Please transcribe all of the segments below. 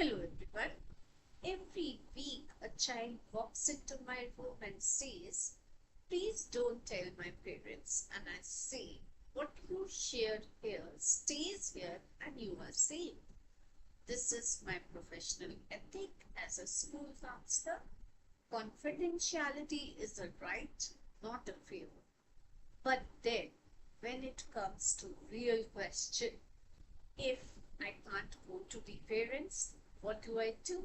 Hello everyone. Every week a child walks into my room and says, please don't tell my parents. And I say, what you shared here stays here and you are safe. This is my professional ethic as a school counselor. Confidentiality is a right, not a favor. But then, when it comes to real question, if I can't go to the parents, what do?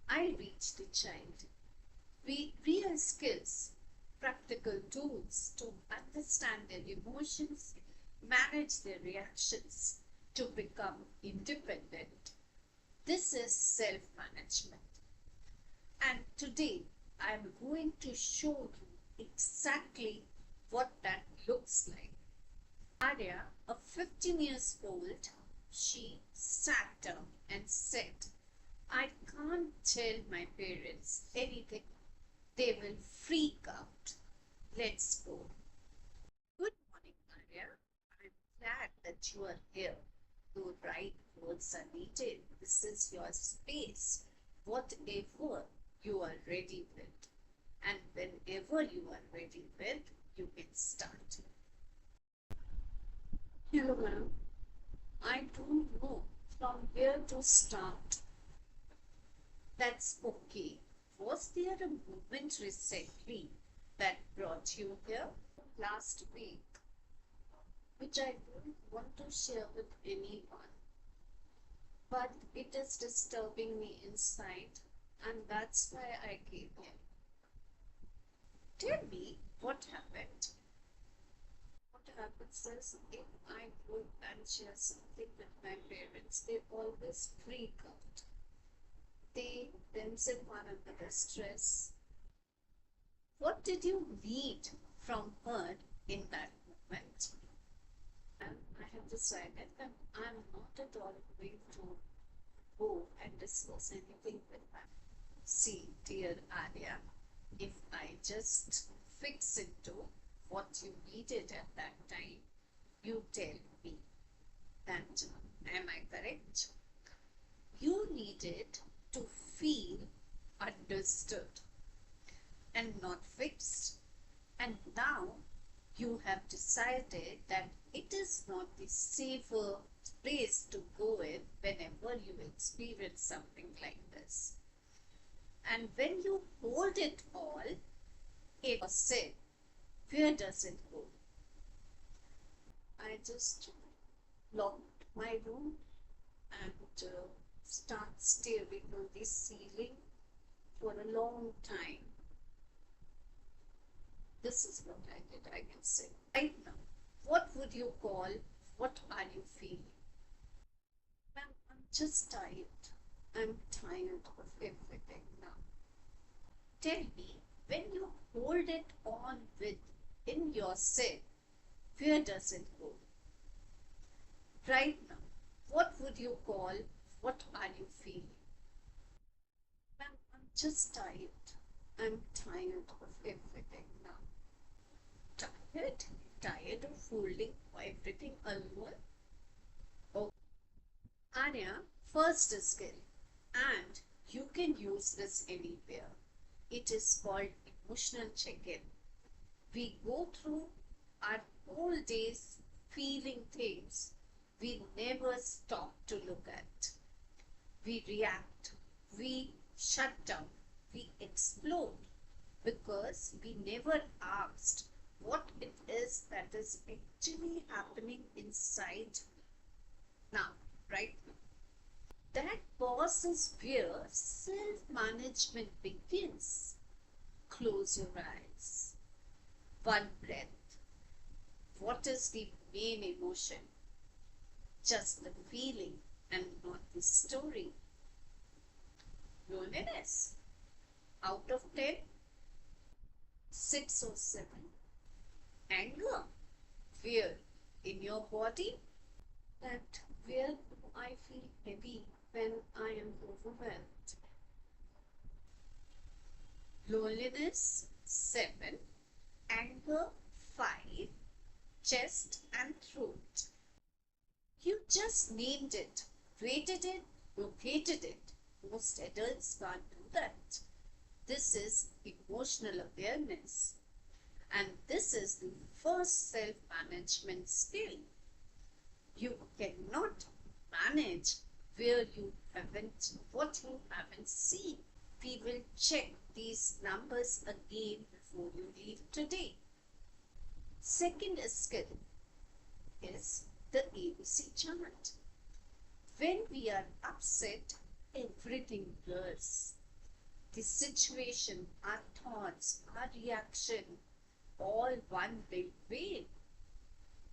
I reach the child. Real skills, practical tools to understand their emotions, manage their reactions, to become independent. This is self-management. And today I am going to show you exactly what that looks like. Arya, a 15 years old, she sat down and said, I can't tell my parents anything. They will freak out. Let's go. Good morning, Arya. I'm glad that you are here. The right words are needed. This is your space. Whatever you are ready with. And whenever you are ready with, you can start. Hello, ma'am. I don't know from where to start. That's okay. Was there a moment recently that brought you here? Last week, which I don't want to share with anyone, but it is disturbing me inside, and that's why I came here. Tell me what happened. What happens is, if I go and share something with my parents, they always freak out. They themselves are under the stress. What did you need from her in that moment? And I have decided that I'm not at all going to go and discuss anything with them. See, dear Arya, if I just fix into what you needed at that time, you tell me that, am I correct? You needed to feel understood and not fixed. And now you have decided that it is not the safer place to go in whenever you experience something like this. And when you hold it all, it was said, where does it go? I just locked my room and start staring on the ceiling for a long time. This is what I did, I can say. Right now, what would you call, what are you feeling? Ma'am, I'm just tired. I'm tired of everything now. Tell me, when you hold it on within yourself, where does it go? Right now, what would you call, what are you feeling? Ma'am, I'm just tired. I'm tired of everything now. Tired? Tired of holding everything alone? Oh, Arya, first skill, and you can use this anywhere. It is called emotional check-in. We go through our whole days feeling things we never stop to look at. We react, we shut down, we explode because we never asked what it is that is actually happening inside now, right now. That pause is where self-management begins. Close your eyes. One breath. What is the main emotion? Just the feeling and not the story. Loneliness. Out of 10, 6 or 7. Anger. Fear in your body. That where do I feel heavy when I am overwhelmed? Loneliness 7. Anger 5. Chest and throat. You just named it, rated it located it. Most adults can't do that. This is emotional awareness. And this is the first self-management skill. You cannot manage what you haven't seen. We will check these numbers again before you leave today. Second skill is the ABC chart. When we are upset, everything blurs. The situation, our thoughts, our reaction, all one big wave.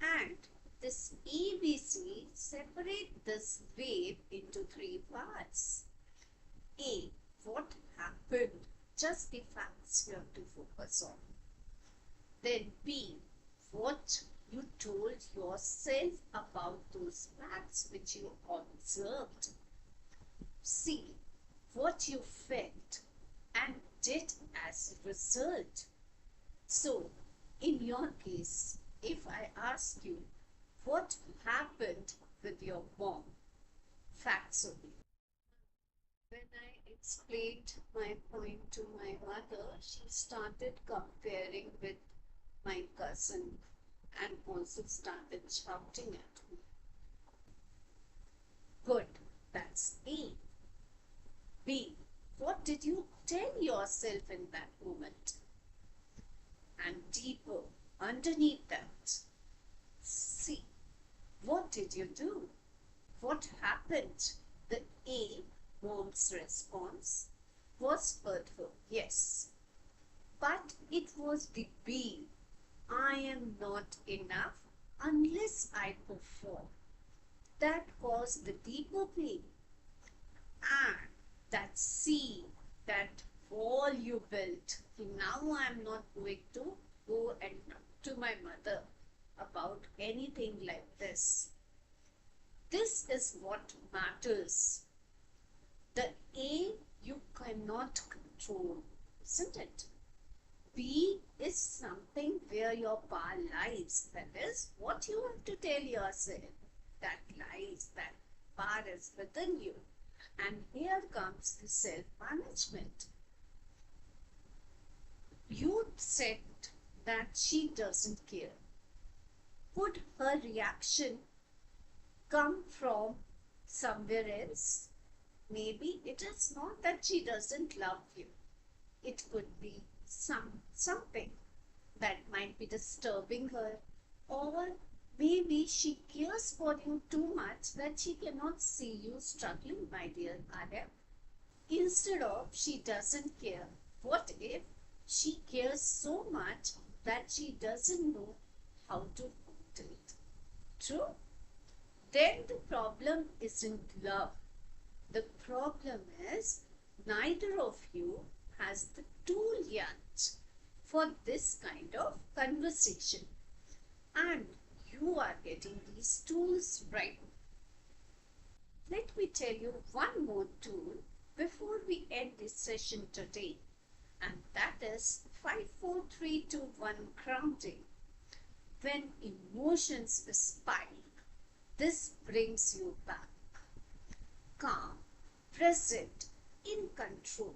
And this ABC separate this wave into three parts. A. What happened? Just the facts you have to focus on. Then B. What you told yourself about those facts which you observed. C. What you felt and did as a result. So, in your case, if I ask you, what happened with your mom? Facts only. When I explained my point to my mother, she started comparing with my cousin and also started shouting at me. Good, that's A. B. What did you tell yourself in that moment? And deeper, underneath that, C. What did you do? What happened? The A, mom's response, was hurtful, yes. But it was the B. I am not enough unless I perform. That caused the deeper pain. And that C, that wall you built. Now I'm not going to go and talk to my mother about anything like this. This is what matters. The A you cannot control, isn't it? B is something where your power lies. That is what you have to tell yourself. That lies, that power is within you. And here comes the self-management. You said that she doesn't care. Could her reaction come from somewhere else? Maybe it is not that she doesn't love you. It could be something that might be disturbing her, or maybe she cares for you too much that she cannot see you struggling, my dear Arya. Instead of she doesn't care, what if she cares so much that she doesn't know how to handle it? True? Then the problem isn't love. The problem is neither of you has the tool yet for this kind of conversation. And you are getting these tools right. Let me tell you one more tool before we end this session today. And that is 5-4-3-2-1 grounding. When emotions spike, this brings you back. Calm, present, in control.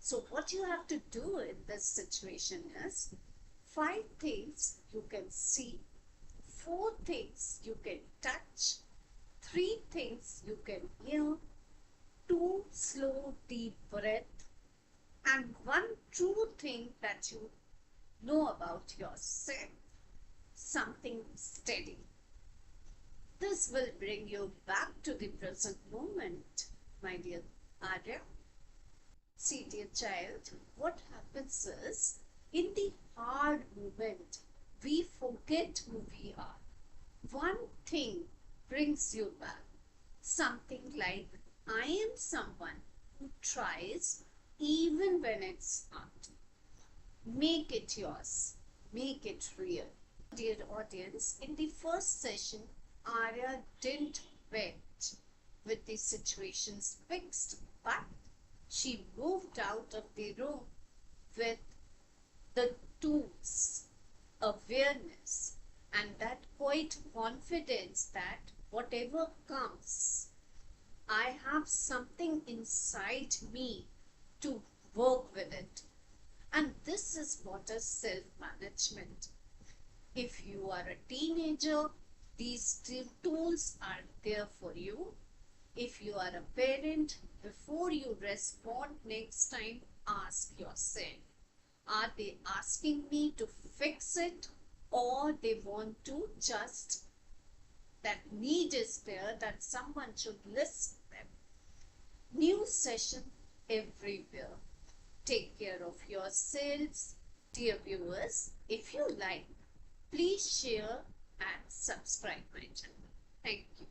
So what you have to do in this situation is 5 things you can see, 4 things you can touch, 3 things you can hear, 2 slow deep breath, and 1 true thing that you know about yourself, something steady. This will bring you back to the present moment, my dear Arya. See, dear child, what happens is, in the hard moment, we forget who we are. One thing brings you back. Something like, I am someone who tries even when it's hard. Make it yours. Make it real. Dear audience, in the first session, Arya didn't wait with the situations fixed, but she moved out of the room with the tools, awareness, and that quiet confidence that whatever comes, I have something inside me to work with it. And this is what is self management. If you are a teenager, these tools are there for you. If you are a parent, before you respond next time, ask yourself, are they asking me to fix it, or they want to just, that need is there that someone should listen to them. New session everywhere. Take care of yourselves, dear viewers. If you like, please share and subscribe my channel. Thank you.